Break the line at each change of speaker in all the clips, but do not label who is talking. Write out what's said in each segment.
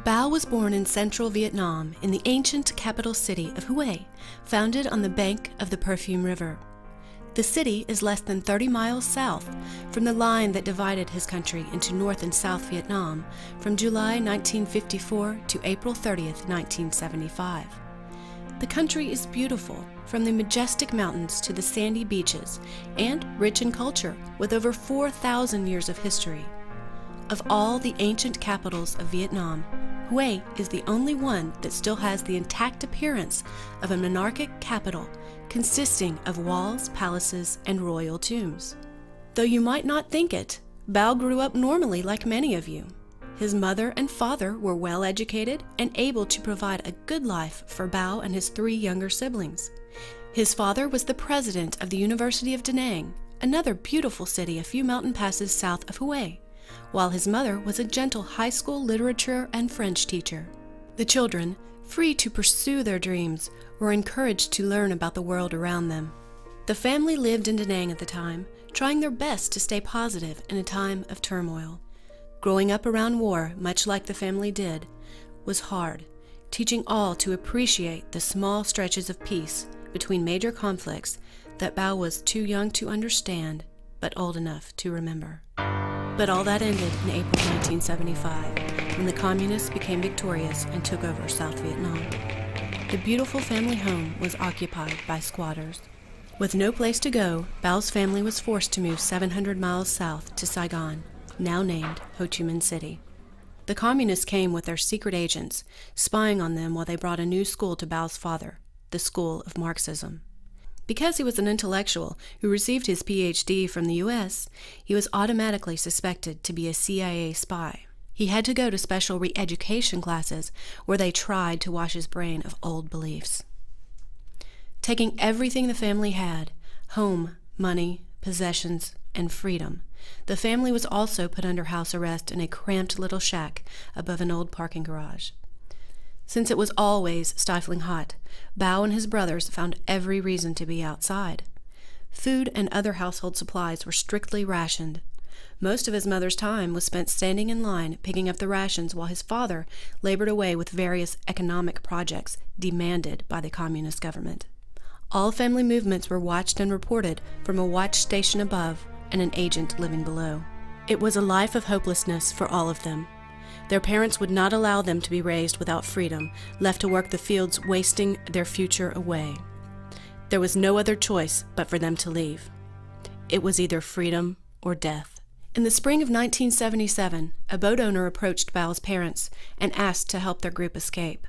Bao was born in central Vietnam in the ancient capital city of Hue, founded on the bank of the Perfume River. The city is less than 30 miles south from the line that divided his country into North and South Vietnam from July 1954 to April 30th, 1975. The country is beautiful, from the majestic mountains to the sandy beaches, and rich in culture, with over 4,000 years of history. Of all the ancient capitals of Vietnam, Hue is the only one that still has the intact appearance of a monarchic capital consisting of walls, palaces, and royal tombs. Though you might not think it, Bao grew up normally like many of you. His mother and father were well educated and able to provide a good life for Bao and his 3 younger siblings. His father was the president of the University of Da Nang, another beautiful city a few mountain passes south of Hue, while his mother was a gentle high school literature and French teacher. The children, free to pursue their dreams, were encouraged to learn about the world around them. The family lived in Da Nang at the time, trying their best to stay positive in a time of turmoil. Growing up around war, much like the family did, was hard, teaching all to appreciate the small stretches of peace between major conflicts that Bao was too young to understand, but old enough to remember. But all that ended in April 1975, when the Communists became victorious and took over South Vietnam. The beautiful family home was occupied by squatters. With no place to go, Bao's family was forced to move 700 miles south to Saigon, now named Ho Chi Minh City. The Communists came with their secret agents, spying on them while they brought a new school to Bao's father, the School of Marxism. Because he was an intellectual who received his PhD from the U.S., he was automatically suspected to be a CIA spy. He had to go to special re-education classes where they tried to wash his brain of old beliefs. Taking everything the family had, home, money, possessions, and freedom, the family was also put under house arrest in a cramped little shack above an old parking garage. Since it was always stifling hot, Bao and his brothers found every reason to be outside. Food and other household supplies were strictly rationed. Most of his mother's time was spent standing in line picking up the rations while his father labored away with various economic projects demanded by the communist government. All family movements were watched and reported from a watch station above and an agent living below. It was a life of hopelessness for all of them. Their parents would not allow them to be raised without freedom, left to work the fields, wasting their future away. There was no other choice but for them to leave. It was either freedom or death. In the spring of 1977, a boat owner approached Bao's parents and asked to help their group escape.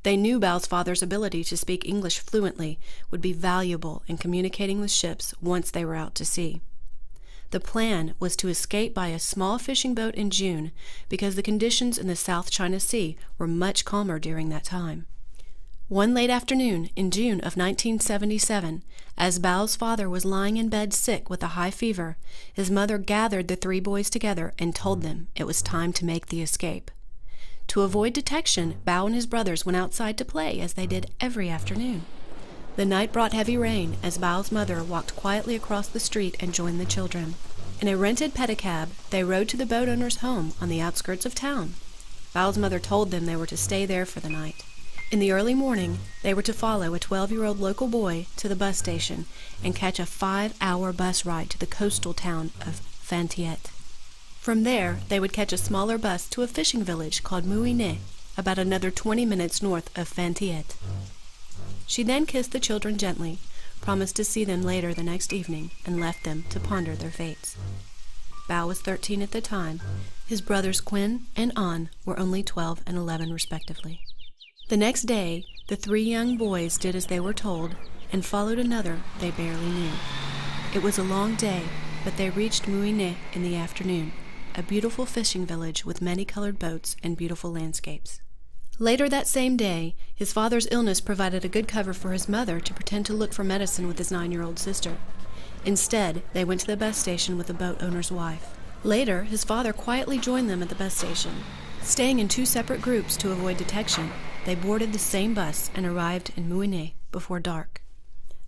They knew Bao's father's ability to speak English fluently would be valuable in communicating with ships once they were out to sea. The plan was to escape by a small fishing boat in June because the conditions in the South China Sea were much calmer during that time. One late afternoon in June of 1977, as Bao's father was lying in bed sick with a high fever, his mother gathered the 3 boys together and told them it was time to make the escape. To avoid detection, Bao and his brothers went outside to play as they did every afternoon. The night brought heavy rain as Bao's mother walked quietly across the street and joined the children. In a rented pedicab, they rode to the boat owner's home on the outskirts of town. Bao's mother told them they were to stay there for the night. In the early morning, they were to follow a 12-year-old local boy to the bus station and catch a 5-hour bus ride to the coastal town of Phan Thiet. From there, they would catch a smaller bus to a fishing village called Mui Ne, about another 20 minutes north of Phan Thiet. She then kissed the children gently, promised to see them later the next evening, and left them to ponder their fates. Bao was 13 at the time. His brothers Quinn and An were only 12 and 11 respectively. The next day, the 3 young boys did as they were told and followed another they barely knew. It was a long day, but they reached Mui Ne in the afternoon, a beautiful fishing village with many colored boats and beautiful landscapes. Later that same day, his father's illness provided a good cover for his mother to pretend to look for medicine with his 9-year-old sister. Instead, they went to the bus station with the boat owner's wife. Later, his father quietly joined them at the bus station. Staying in 2 separate groups to avoid detection, they boarded the same bus and arrived in Mui Ne before dark.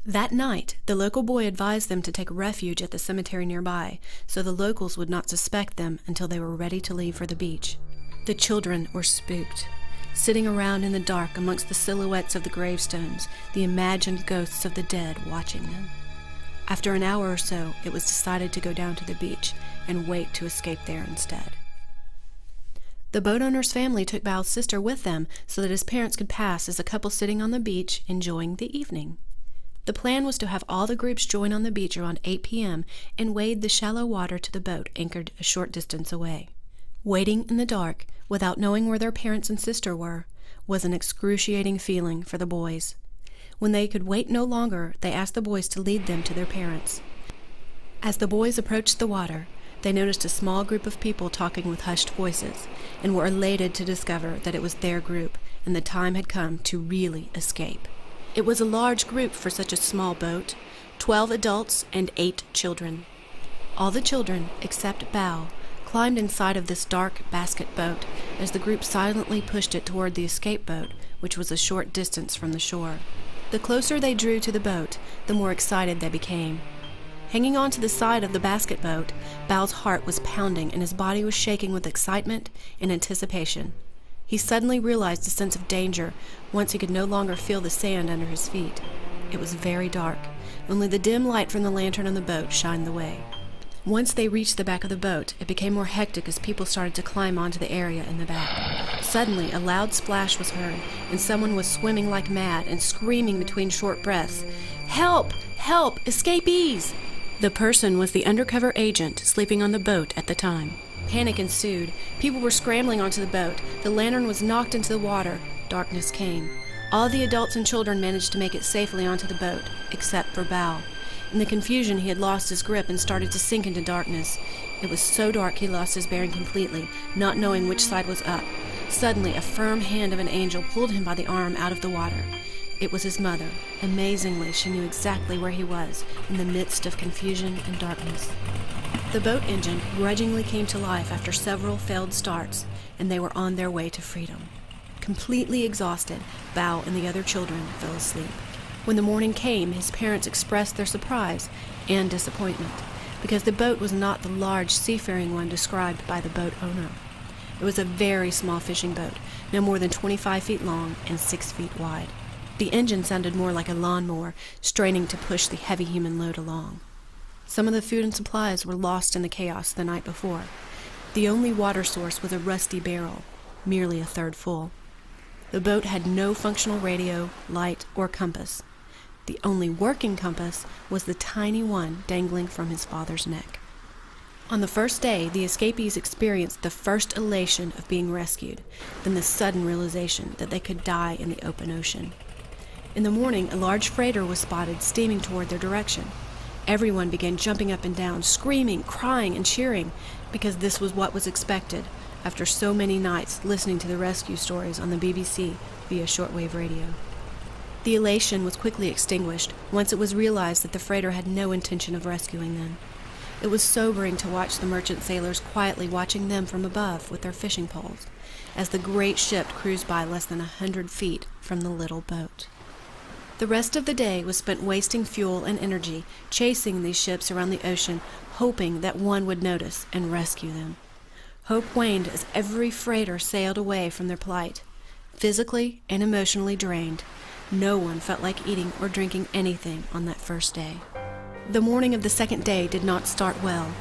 That night, the local boy advised them to take refuge at the cemetery nearby, so the locals would not suspect them until they were ready to leave for the beach. The children were spooked, sitting around in the dark amongst the silhouettes of the gravestones, the imagined ghosts of the dead watching them. After an hour or so, it was decided to go down to the beach and wait to escape there instead. The boat owner's family took Bao's sister with them so that his parents could pass as a couple sitting on the beach enjoying the evening. The plan was to have all the groups join on the beach around 8 p.m. and wade the shallow water to the boat anchored a short distance away. Waiting in the dark, without knowing where their parents and sister were, was an excruciating feeling for the boys. When they could wait no longer, they asked the boys to lead them to their parents. As the boys approached the water, they noticed a small group of people talking with hushed voices, and were elated to discover that it was their group, and the time had come to really escape. It was a large group for such a small boat, 12 adults and 8 children. All the children, except Bao, climbed inside of this dark basket boat as the group silently pushed it toward the escape boat, which was a short distance from the shore. The closer they drew to the boat, the more excited they became. Hanging on to the side of the basket boat, Bao's heart was pounding and his body was shaking with excitement and anticipation. He suddenly realized a sense of danger once he could no longer feel the sand under his feet. It was very dark. Only the dim light from the lantern on the boat shined the way. Once they reached the back of the boat, it became more hectic as people started to climb onto the area in the back. Suddenly, a loud splash was heard, and someone was swimming like mad and screaming between short breaths, "Help! Help! Escapees!" The person was the undercover agent sleeping on the boat at the time. Panic ensued. People were scrambling onto the boat. The lantern was knocked into the water. Darkness came. All the adults and children managed to make it safely onto the boat, except for Bao. In the confusion, he had lost his grip and started to sink into darkness. It was so dark he lost his bearing completely, not knowing which side was up. Suddenly, a firm hand of an angel pulled him by the arm out of the water. It was his mother. Amazingly, she knew exactly where he was, in the midst of confusion and darkness. The boat engine grudgingly came to life after several failed starts, and they were on their way to freedom. Completely exhausted, Bao and the other children fell asleep. When the morning came, his parents expressed their surprise and disappointment, because the boat was not the large seafaring one described by the boat owner. It was a very small fishing boat, no more than 25 feet long and 6 feet wide. The engine sounded more like a lawnmower, straining to push the heavy human load along. Some of the food and supplies were lost in the chaos the night before. The only water source was a rusty barrel, merely a third full. The boat had no functional radio, light, or compass. The only working compass was the tiny one dangling from his father's neck. On the first day, the escapees experienced the first elation of being rescued, then the sudden realization that they could die in the open ocean. In the morning, a large freighter was spotted steaming toward their direction. Everyone began jumping up and down, screaming, crying, and cheering, because this was what was expected after so many nights listening to the rescue stories on the BBC via shortwave radio. The elation was quickly extinguished once it was realized that the freighter had no intention of rescuing them. It was sobering to watch the merchant sailors quietly watching them from above with their fishing poles, as the great ship cruised by less than 100 feet from the little boat. The rest of the day was spent wasting fuel and energy, chasing these ships around the ocean, hoping that one would notice and rescue them. Hope waned as every freighter sailed away from their plight. Physically and emotionally drained, no one felt like eating or drinking anything on that first day. The morning of the second day did not start well.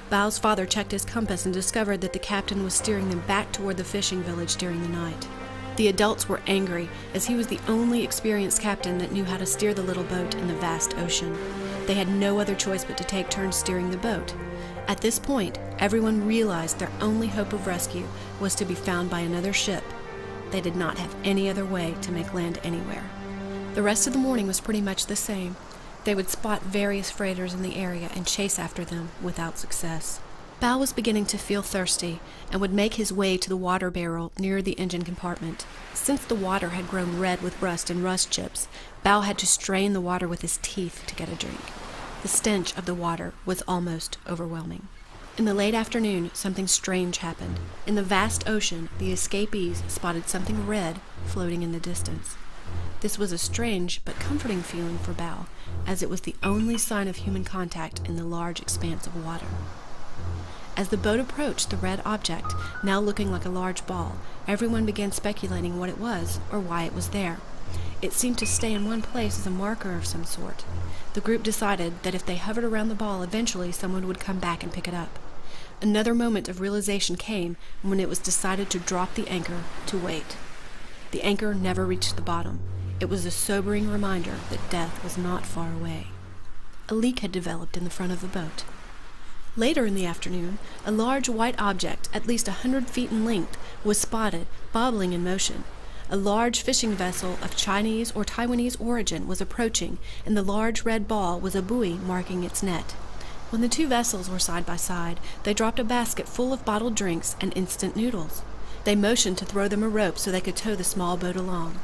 Bao's father checked his compass and discovered that the captain was steering them back toward the fishing village during the night. The adults were angry, as he was the only experienced captain that knew how to steer the little boat in the vast ocean. They had no other choice but to take turns steering the boat. At this point, everyone realized their only hope of rescue was to be found by another ship. They did not have any other way to make land anywhere. The rest of the morning was pretty much the same. They would spot various freighters in the area and chase after them without success. Bao was beginning to feel thirsty and would make his way to the water barrel near the engine compartment. Since the water had grown red with rust and rust chips, Bao had to strain the water with his teeth to get a drink. The stench of the water was almost overwhelming. In the late afternoon, something strange happened. In the vast ocean, the escapees spotted something red floating in the distance. This was a strange but comforting feeling for Bao, as it was the only sign of human contact in the large expanse of water. As the boat approached the red object, now looking like a large ball, everyone began speculating what it was or why it was there. It seemed to stay in one place as a marker of some sort. The group decided that if they hovered around the ball, eventually someone would come back and pick it up. Another moment of realization came when it was decided to drop the anchor to wait. The anchor never reached the bottom. It was a sobering reminder that death was not far away. A leak had developed in the front of the boat. Later in the afternoon, a large white object, at least 100 feet in length, was spotted, bobbling in motion. A large fishing vessel of Chinese or Taiwanese origin was approaching, and the large red ball was a buoy marking its net. When the two vessels were side by side, they dropped a basket full of bottled drinks and instant noodles. They motioned to throw them a rope so they could tow the small boat along.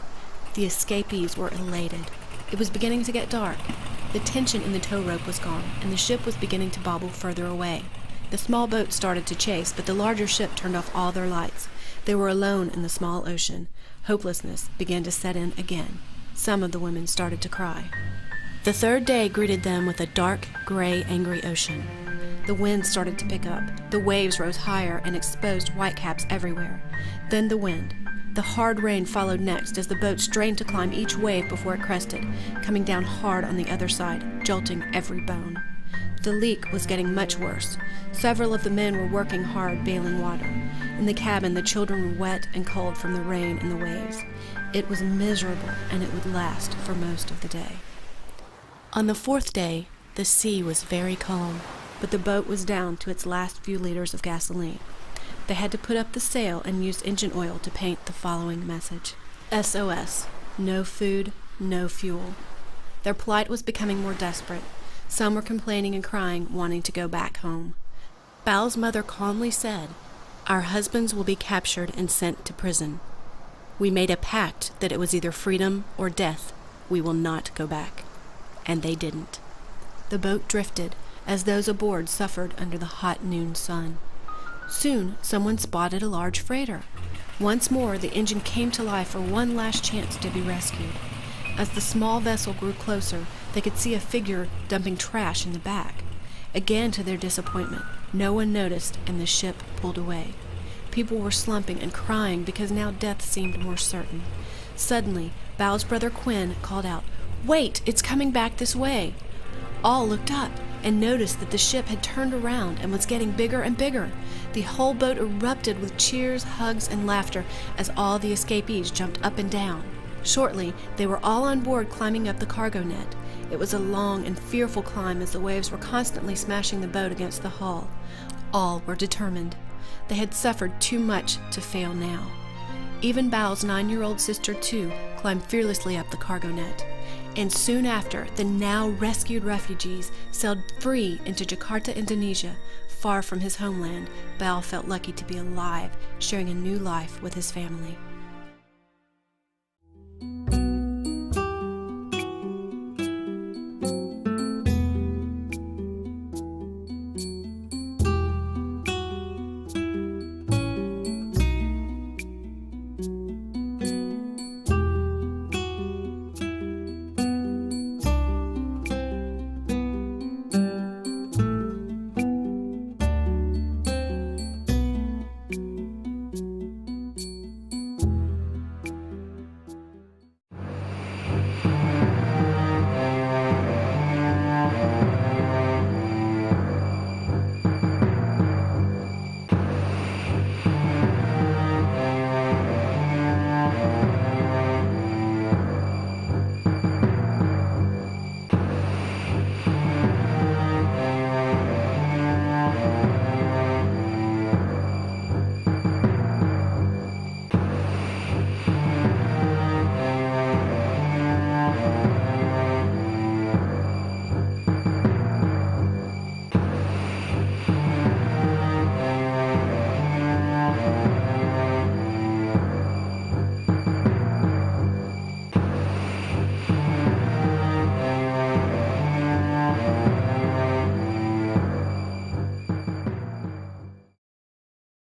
The escapees were elated. It was beginning to get dark. The tension in the tow rope was gone, and the ship was beginning to bobble further away. The small boat started to chase, but the larger ship turned off all their lights. They were alone in the small ocean. Hopelessness began to set in again. Some of the women started to cry. The third day greeted them with a dark, gray, angry ocean. The wind started to pick up. The waves rose higher and exposed whitecaps everywhere. Then the wind. The hard rain followed next as the boat strained to climb each wave before it crested, coming down hard on the other side, jolting every bone. The leak was getting much worse. Several of the men were working hard bailing water. In the cabin, the children were wet and cold from the rain and the waves. It was miserable, and it would last for most of the day. On the fourth day, the sea was very calm, but the boat was down to its last few liters of gasoline. They had to put up the sail and use engine oil to paint the following message: SOS, no food, no fuel. Their plight was becoming more desperate. Some were complaining and crying, wanting to go back home. Bao's mother calmly said, "Our husbands will be captured and sent to prison. We made a pact that it was either freedom or death. We will not go back." And they didn't. The boat drifted as those aboard suffered under the hot noon sun. Soon, someone spotted a large freighter. Once more, the engine came to life for one last chance to be rescued. As the small vessel grew closer, they could see a figure dumping trash in the back. Again, to their disappointment, no one noticed, and the ship pulled away. People were slumping and crying because now death seemed more certain. Suddenly, Bao's brother Quinn called out, "Wait, it's coming back this way." All looked up and noticed that the ship had turned around and was getting bigger and bigger. The whole boat erupted with cheers, hugs, and laughter as all the escapees jumped up and down. Shortly, they were all on board climbing up the cargo net. It was a long and fearful climb as the waves were constantly smashing the boat against the hull. All were determined. They had suffered too much to fail now. Even Bao's 9-year-old sister, too, climbed fearlessly up the cargo net. And soon after, the now rescued refugees sailed free into Jakarta, Indonesia. Far from his homeland, Bao felt lucky to be alive, sharing a new life with his family.